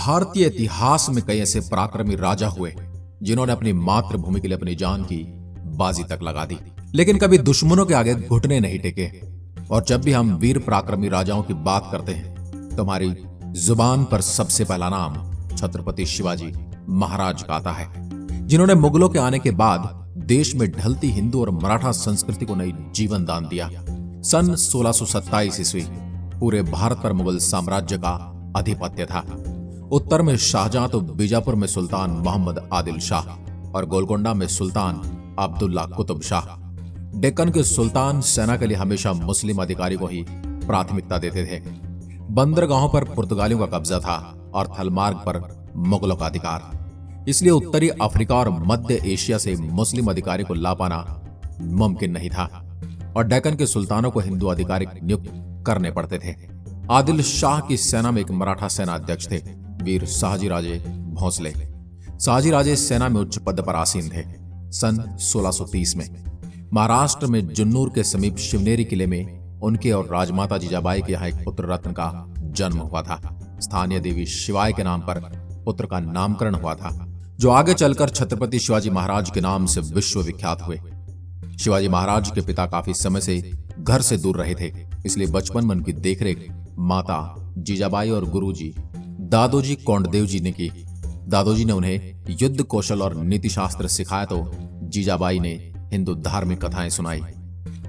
भारतीय इतिहास में कई ऐसे पराक्रमी राजा हुए जिन्होंने अपनी मातृभूमि के लिए अपनी जान की बाजी तक लगा दी, लेकिन कभी दुश्मनों के आगे घुटने नहीं टेके। और जब भी हम वीर पराक्रमी राजाओं की बात करते हैं तो हमारी जुबान पर सबसे पहला नाम छत्रपति शिवाजी महाराज का आता है, जिन्होंने मुगलों के आने के बाद देश में ढलती हिंदू और मराठा संस्कृति को नई जीवन दान दिया। सन 1627 ईस्वी पूरे भारत पर मुगल साम्राज्य का आधिपत्य था। उत्तर में शाहजहां तो बीजापुर में सुल्तान मोहम्मद आदिल शाह और गोलकोंडा में सुल्तान अब्दुल्ला कुतुब शाह। डेक्कन के सुल्तान सेना के लिए हमेशा मुस्लिम अधिकारी को ही प्राथमिकता देते थे। बंदरगाहों पर पुर्तगालियों का कब्जा था और थलमार्ग पर मुगलों का अधिकार। इसलिए उत्तरी अफ्रीका और मध्य एशिया से मुस्लिम अधिकारी को ला पाना मुमकिन नहीं था और डेक्कन के सुल्तानों को हिंदू अधिकारी नियुक्त करने पड़ते थे। आदिल शाह की सेना में एक मराठा सेना अध्यक्ष थे, वीर शाहजी राजे भोंसले। शाहजी राजे सेना में उच्च पद पर आसीन थे। सन 1630 में महाराष्ट्र में जुन्नूर के समीप शिवनेरी किले में उनके और राजमाता जीजाबाई के यहाँ एक पुत्र रत्न का जन्म हुआ था। स्थानीय देवी शिवाय के नाम पर पुत्र का नामकरण हुआ था, जो आगे चलकर छत्रपति शिवाजी महाराज के नाम से विश्वविख्यात हुए। शिवाजी महाराज के पिता काफी समय से घर से दूर रहे थे, इसलिए बचपन में उनकी देखरेख माता जीजाबाई और गुरुजी दादोजी कोंडदेव जी ने की। दादोजी ने उन्हें युद्ध कौशल और नीति शास्त्र सिखाया तो जीजाबाई ने हिंदू धार्मिक कथाएं सुनाई।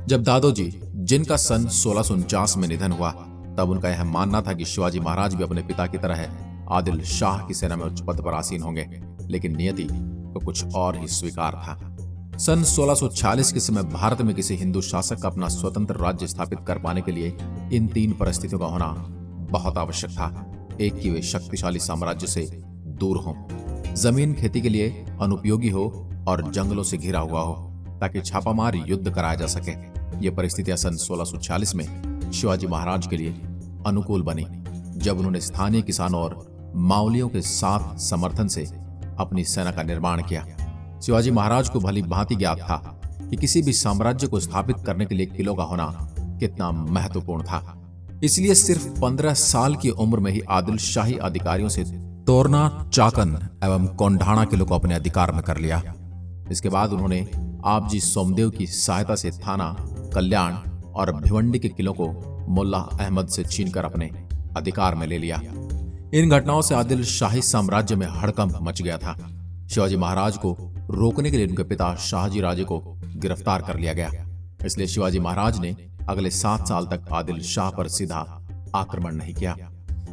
जब दादोजी, जिनका सन 1649 में निधन हुआ, तब उनका यह मानना था कि शिवाजी महाराज भी अपने पिता की तरह आदिल शाह की सेना में उच्च पद पर आसीन होंगे, लेकिन नियति तो कुछ और ही स्वीकार था। सन 1646 के समय भारत में किसी हिंदू शासक का अपना स्वतंत्र राज्य स्थापित कर पाने के लिए इन तीन परिस्थितियों का होना बहुत आवश्यक था। एक कि वे शक्तिशाली साम्राज्य से दूर हों, जमीन खेती के लिए अनुपयोगी हो और जंगलों से घिरा हुआ हो ताकि छापामार युद्ध कराया जा सके। ये परिस्थितियां सन 1646 में शिवाजी महाराज के लिए अनुकूल बनी, जब उन्होंने स्थानीय किसानों और मावलियों के साथ समर्थन से अपनी सेना का निर्माण किया। शिवाजी महाराज को भली भांति ज्ञात था कि किसी भी साम्राज्य को स्थापित करने के लिए किलों का होना कितना महत्वपूर्ण था। इसलिए सिर्फ 15 साल की उम्र में ही आदिल शाही अधिकारियों से तोरना, चाकन एवं कोंढाणा किलों को अपने अधिकार में कर लिया। इसके बाद उन्होंने आपजी सोमदेव की सहायता से थाना, कल्याण और भिवंडी के किलों को मुल्ला अहमद से छीनकर अपने अधिकार में ले लिया। इन घटनाओं से आदिल शाही साम्राज्य में हड़कंप मच गया था। शिवाजी महाराज को रोकने के लिए उनके पिता शाहजी राजे को गिरफ्तार कर लिया गया। इसलिए शिवाजी महाराज ने अगले 7 साल तक आदिल शाह पर सीधा आक्रमण नहीं किया।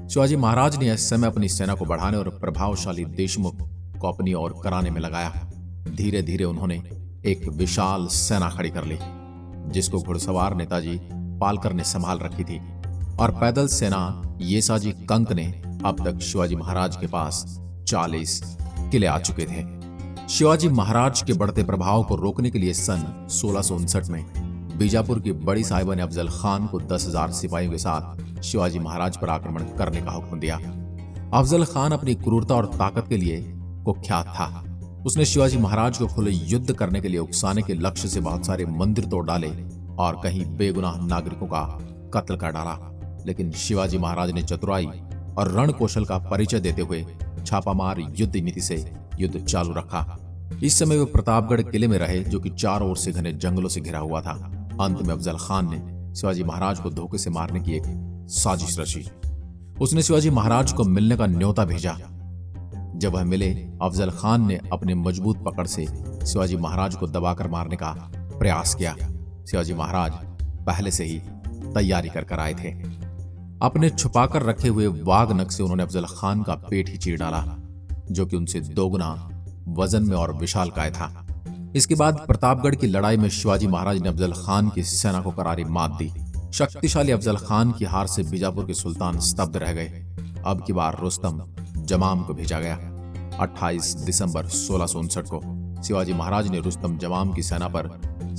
शिवाजी महाराज ने इस समय अपनी सेना को बढ़ाने और प्रभावशाली देशमुख को अपनी ओर कराने में लगाया। धीरे धीरे उन्होंने एक विशाल सेना खड़ी कर ली, जिसको घुड़सवार नेताजी पालकर ने संभाल रखी थी, और पैदल सेना येसाजी कंक ने अब तक शिवाजी महाराज के पास 40 किले आ चुके थे। शिवाजी महाराज के बढ़ते प्रभाव को रोकने के लिए सन 1659 में बीजापुर की बड़ी साहिबा ने अफजल खान को 10,000 सिपाहियों के साथ शिवाजी महाराज पर आक्रमण करने का हुक्म दिया। अफजल खान अपनी क्रूरता और ताकत के लिए कुख्यात था। उसने शिवाजी महाराज को खुले युद्ध करने के लिए उकसाने के लक्ष्य से बहुत सारे मंदिर तोड़ डाले और कहीं बेगुनाह नागरिकों का कत्ल कर डाला। लेकिन शिवाजी महाराज ने चतुराई और रण कौशल का परिचय देते हुए छापामार युद्ध नीति से युद्ध चालू रखा। इस समय वे प्रतापगढ़ किले में रहे, जो कि चारों ओर से घने जंगलों से घिरा हुआ था। अंत में अफजल खान ने शिवाजी महाराज को धोखे से मारने की एक साजिश रची। उसने शिवाजी महाराज को मिलने का न्योता भेजा। जब वह मिले, अफजल खान ने अपनी मजबूत पकड़ से शिवाजी महाराज को दबाकर मारने का प्रयास किया। शिवाजी महाराज पहले से ही तैयारी कर आए थे। अपने छुपाकर रखे हुए वाघ नख से उन्होंने अफजल खान का पेट ही चीर डाला, जो कि उनसे दोगुना वजन में और विशालकाय था। इसके बाद प्रतापगढ़ की लड़ाई में शिवाजी महाराज ने अफजल खान की सेना को करारी मात दी। शक्तिशाली अफजल खान की हार से बीजापुर के सुल्तान स्तब्ध रह गए। अब की बार रुस्तम जमाम को भेजा गया। 28 दिसंबर 1659 को शिवाजी महाराज ने रुस्तम जमाम की सेना पर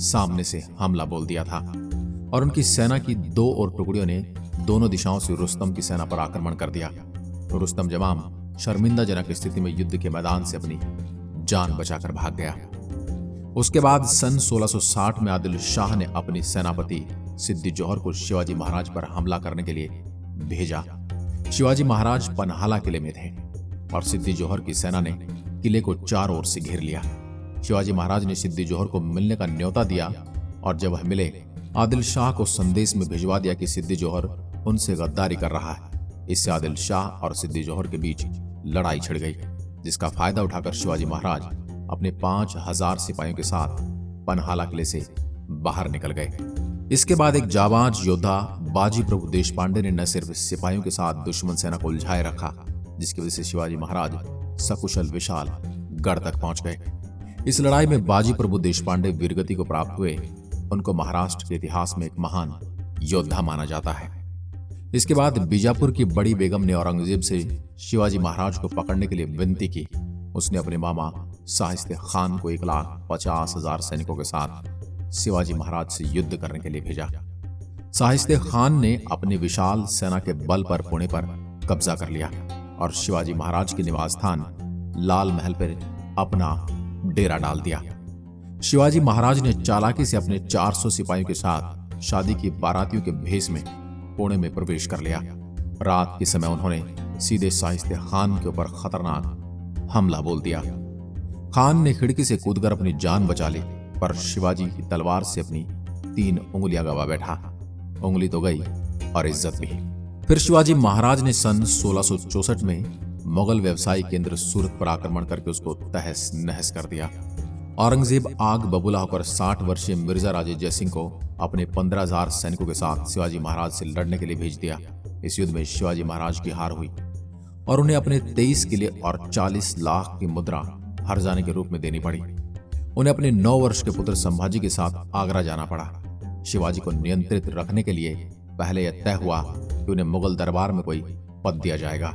सामने से हमला बोल दिया था और उनकी सेना की 2 और टुकड़ियों ने दोनों दिशाओं से रुस्तम की सेना पर आक्रमण कर दिया। तो रुस्तम जमाम शर्मिंदाजनक स्थिति में युद्ध के मैदान से अपनी जान बचाकर भाग गया। उसके बाद सन 1660 में आदिल शाह ने अपनी सेनापति सिद्दी जौहर को शिवाजी महाराज पर हमला करने के लिए भेजा। शिवाजी महाराज पनहाला किले में थे। और सिद्दी जोहर की सेना ने किले को चारों ओर से घेर लिया। शिवाजी महाराज ने सिद्दी जोहर को मिलने का न्योता दिया और जब वह मिले आदिल शाह को संदेश में भिजवा दिया कि सिद्दी जोहर उनसे गद्दारी कर रहा है। इससे आदिल शाह और सिद्दी जोहर के बीच लड़ाई छिड़ गई, जिसका फायदा उठाकर शिवाजी महाराज अपने 5000 सिपाहियों के साथ पनहाला किले से बाहर निकल गए। इसके बाद एक जाबाज योद्धा बाजी प्रभु देशपांडे ने न सिर्फ सिपाहियों के साथ दुश्मन सेना को उलझाए रखा, जिसकी वजह से शिवाजी महाराज सकुशल विशाल गढ़ तक पहुंच गए। इस लड़ाई में बाजी प्रभु देशपांडे वीरगति को प्राप्त हुए। उनको महाराष्ट्र के इतिहास में एक महान योद्धा माना जाता है। इसके बाद बीजापुर की बड़ी बेगम ने औरंगजेब से शिवाजी महाराज को पकड़ने के लिए विनती की। उसने अपने मामा शाहिस्ते खान को 1,50,000 सैनिकों के साथ शिवाजी महाराज से युद्ध करने के लिए भेजा। शाहिस्ते खान ने अपनी विशाल सेना के बल पर पुणे पर कब्जा कर लिया और शिवाजी महाराज के निवास स्थान लाल महल पर अपना डेरा डाल दिया। शिवाजी महाराज ने चालाकी से अपने 400 सिपाहियों के साथ शादी की बारातियों के भेष में पुणे में प्रवेश कर लिया। रात के समय उन्होंने सीधे शाहिस्ते खान के ऊपर खतरनाक हमला बोल दिया। खान ने खिड़की से कूदकर अपनी जान बचा ली, पर शिवाजी की तलवार से अपनी 3 उंगलियां गवा बैठा। उंगली तो गई और इज्जत भी। फिर शिवाजी महाराज ने सन 1664 में मुगल व्यवसायी केंद्र सूरत पर आक्रमण करके उसको तहस नहस कर दिया। औरंगजेब आग बबूला होकर 60 वर्षीय मिर्जा राजे जयसिंह को अपने 15,000 सैनिकों के साथ शिवाजी महाराज से लड़ने के लिए भेज दिया। इस युद्ध में शिवाजी महाराज की हार हुई और उन्हें अपने 23 किले और 40 लाख की मुद्रा हर जाने के रूप में देनी पड़ी। उन्हें अपने 9 वर्ष के पुत्र संभाजी के साथ आगरा जाना पड़ा। शिवाजी को नियंत्रित रखने के लिए पहले यह तय हुआ कि उन्हें मुगल दरबार में कोई पद दिया जाएगा,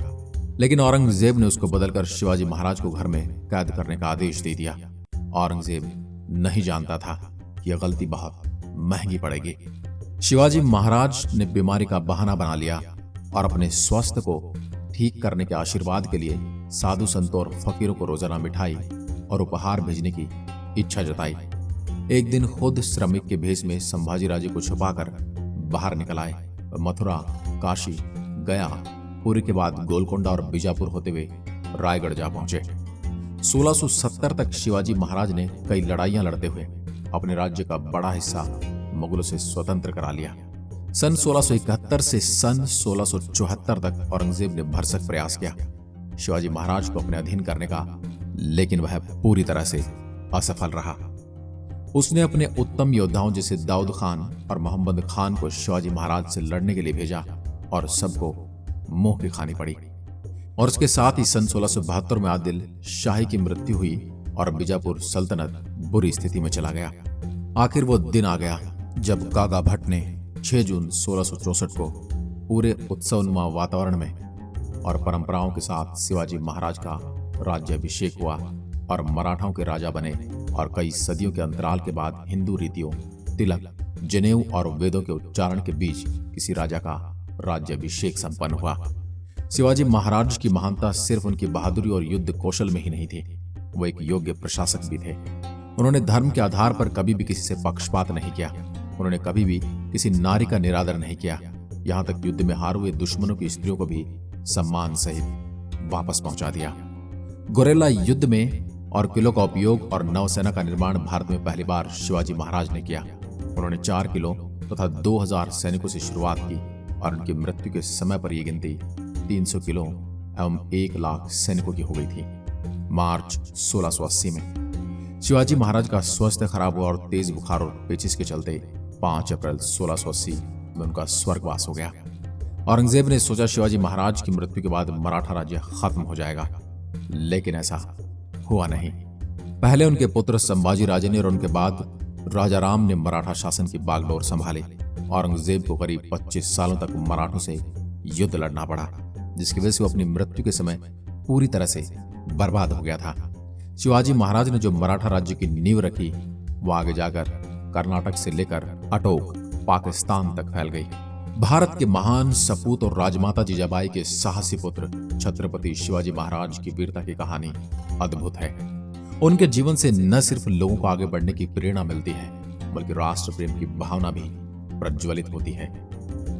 लेकिन औरंगजेब ने उसको बदलकर शिवाजी महाराज को घर में कैद करने का आदेश दे दिया। औरंगजेब नहीं जानता था कि यह गलती बहुत महंगी पड़ेगी। शिवाजी महाराज ने बीमारी का बहाना बना लिया और अपने स्वास्थ्य को ठीक करने के आशीर्वाद के लिए साधु संतों और फकीरों को रोजाना मिठाई और उपहार भेजने की इच्छा जताई। एक दिन खुद श्रमिक के भेष में संभाजी राजे को छुपाकर बाहर निकल आए। मथुरा, काशी, गया, पुरी के बाद गोलकोंडा और बीजापुर होते हुए रायगढ़ जा पहुंचे। 1670 तक शिवाजी महाराज ने कई लड़ाइयां लड़ते हुए अपने राज्य का बड़ा हिस्सा मुगलों से स्वतंत्र करा लिया। सन 1671 से सन 1674 तक औरंगजेब ने भरसक प्रयास किया शिवाजी महाराज को अपने अधीन करने का, लेकिन वह पूरी तरह से असफल रहा। उसने अपने उत्तम योद्धाओं जैसे दाऊद खान और मोहम्मद खान को शिवाजी महाराज से लड़ने के लिए भेजा और सबको मुंह की खानी पड़ी। और उसके साथ ही सन 1672 में आदिल शाही की मृत्यु हुई और बीजापुर सल्तनत बुरी स्थिति में चला गया। आखिर वो दिन आ गया जब कागा भट्ट ने 6 जून 1664 को पूरे उत्सवनुमा वातावरण में और परंपराओं के साथ शिवाजी महाराज का राज्याभिषेक हुआ और मराठाओं के राजा बने। और कई सदियों के अंतराल के बाद हिंदू रीतियों, तिलक, जनेऊ और वेदों के उच्चारण के बीच किसी राजा का राज्याभिषेक संपन्न हुआ। शिवाजी महाराज की महानता सिर्फ उनकी बहादुरी और युद्ध कौशल में ही नहीं थी, वो एक योग्य प्रशासक भी थे। उन्होंने धर्म के आधार पर कभी भी किसी से पक्षपात नहीं किया। उन्होंने कभी भी किसी नारी का निरादर नहीं किया। यहां तक युद्ध में हारे हुए दुश्मनों की स्त्रियों को भी सम्मान सहित वापस पहुंचा दिया। गुरेला युद्ध में और किलों का उपयोग और नौसेना का निर्माण भारत में पहली बार शिवाजी महाराज ने किया। उन्होंने 4 किलो तथा 2000 सैनिकों से शुरुआत की और उनकी मृत्यु के समय पर यह गिनती 300 किलो एवं 1 लाख सैनिकों की हो गई थी। मार्च 1680 में शिवाजी महाराज का स्वास्थ्य खराब हुआ और तेज बुखार और पेचिश के चलते 5 अप्रैल 1680 में उनका स्वर्गवास हो गया। औरंगजेब ने सोचा शिवाजी महाराज की मृत्यु के बाद मराठा राज्य खत्म हो जाएगा, लेकिन ऐसा हुआ नहीं। पहले उनके पुत्र संभाजी राजे ने और उनके बाद राजा राम ने मराठा शासन की बागडोर संभाली। औरंगजेब को करीब 25 सालों तक मराठों से युद्ध लड़ना पड़ा, जिसकी वजह से वो अपनी मृत्यु के समय पूरी तरह से बर्बाद हो गया था। शिवाजी महाराज ने जो मराठा राज्य की नींव रखी वो आगे जाकर कर्नाटक से लेकर अटोक पाकिस्तान तक फैल गई। भारत के महान सपूत और राजमाता जीजाबाई के साहसी पुत्र छत्रपति शिवाजी महाराज की वीरता की कहानी अद्भुत है। उनके जीवन से न सिर्फ लोगों को आगे बढ़ने की प्रेरणा मिलती है, बल्कि राष्ट्र प्रेम की भावना भी प्रज्वलित होती है।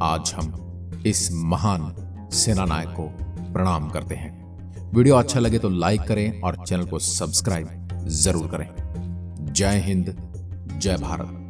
आज हम इस महान सेनानायक को प्रणाम करते हैं। वीडियो अच्छा लगे तो लाइक करें और चैनल को सब्सक्राइब जरूर करें। जय हिंद, जय भारत।